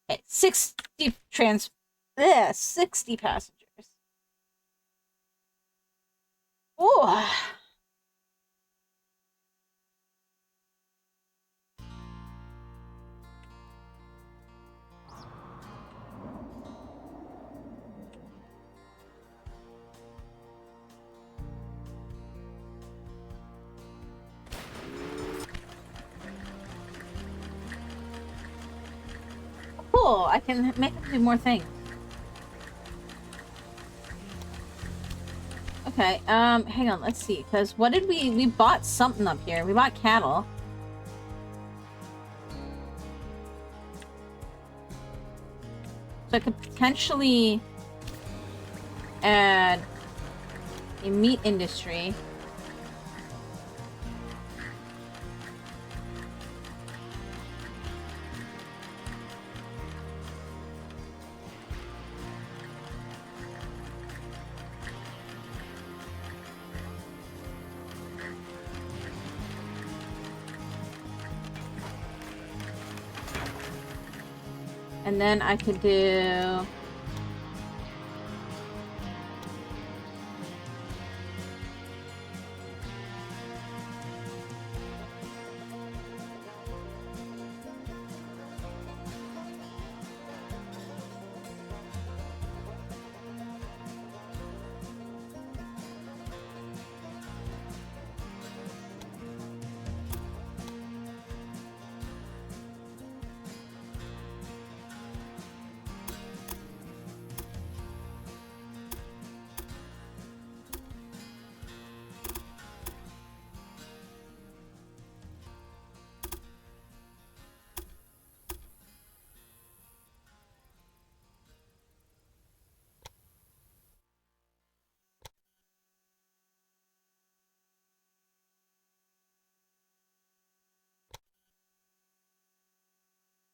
Okay, 60 60 passengers. Ooh. Cool, I can make them do more things. Okay, hang on, let's see, because what did we bought something up here. We bought cattle. So I could potentially add a meat industry. And then I could do...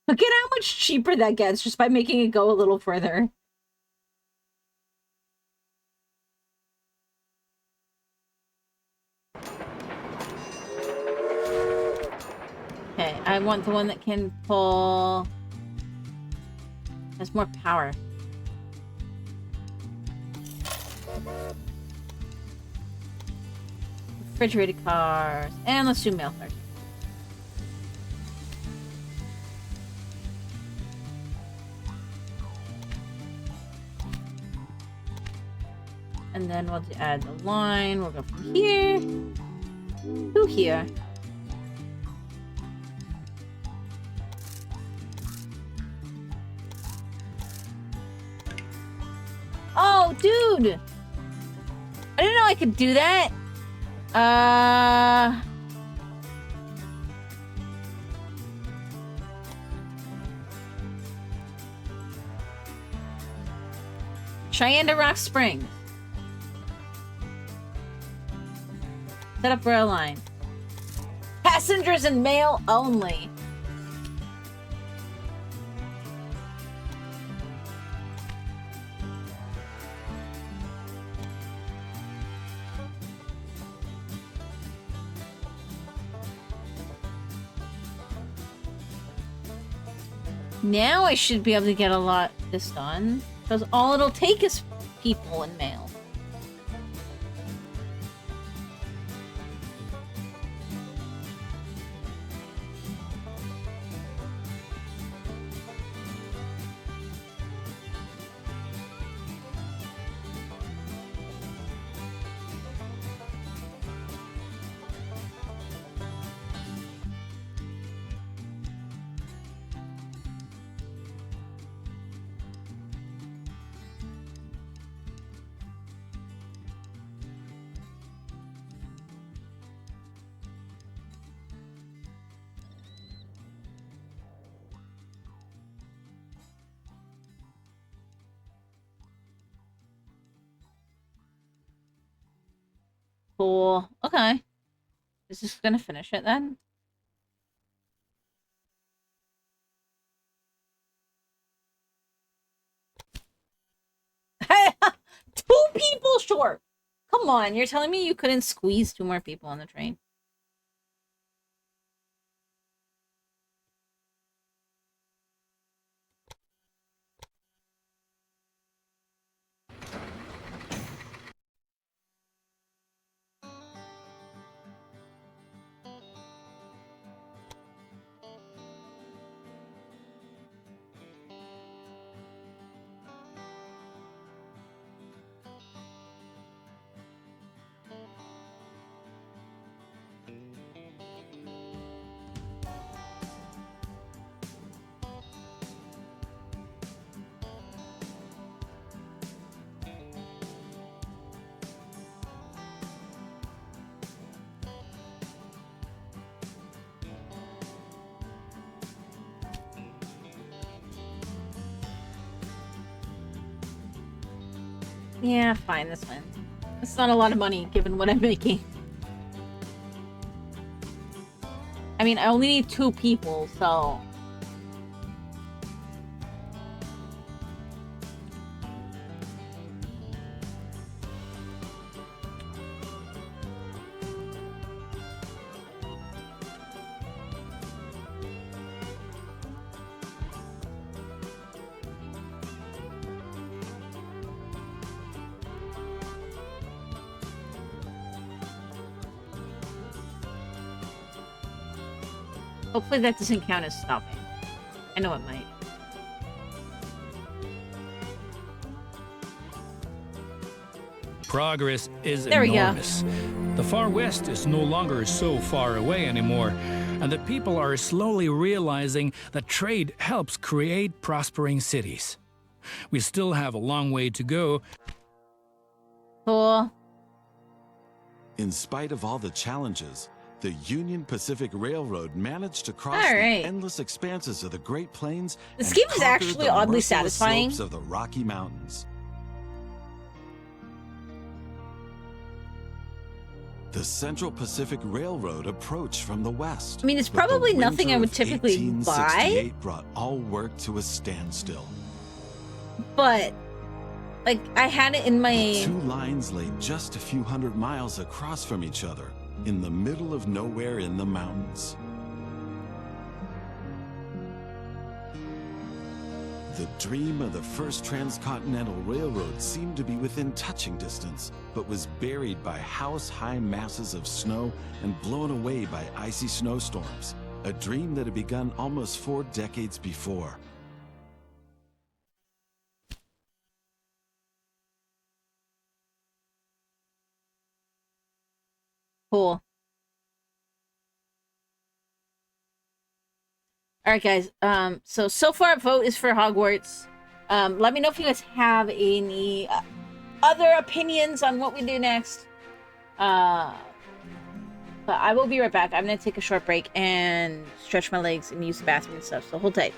Look at how much cheaper that gets just by making it go a little further. Okay, I want the one that can pull... has more power. Refrigerated cars. And let's do mail cars. And then we'll add the line. We'll go from here to here. Oh, dude! I didn't know I could do that. Cheyenne to Rock Springs. Set up rail line. Passengers and mail only. Now I should be able to get a lot of this done. Because all it'll take is people and mail. Cool. Okay. Is this gonna finish it then? Two people short. Come on, you're telling me you couldn't squeeze two more people on the train? Yeah, fine, this wins. It's not a lot of money, given what I'm making. I mean, I only need 2 people, so... Hopefully that doesn't count as stopping. I know it might. Progress is There we go. enormous. The Far West is no longer so far away anymore, and the people are slowly realizing that trade helps create prospering cities. We still have a long way to go. Cool. In spite of all the challenges, the Union Pacific Railroad managed to cross All right. the endless expanses of the Great Plains This and game is conquer actually the oddly merciless satisfying. slopes of the Rocky Mountains. The Central Pacific Railroad approached from the west. I mean, it's but the probably nothing I winter would of typically buy. 1868 brought all work to a standstill. But, like, I had it in The my... two lines lay just a few hundred miles across from each other, in the middle of nowhere in the mountains. The dream of the first transcontinental railroad seemed to be within touching distance, but was buried by house-high masses of snow and blown away by icy snowstorms, a dream that had begun almost 4 decades before. Cool. All right, guys. So far, vote is for Hogwarts. Let me know if you guys have any other opinions on what we do next. But I will be right back. I'm gonna take a short break and stretch my legs and use the bathroom and stuff. So hold tight.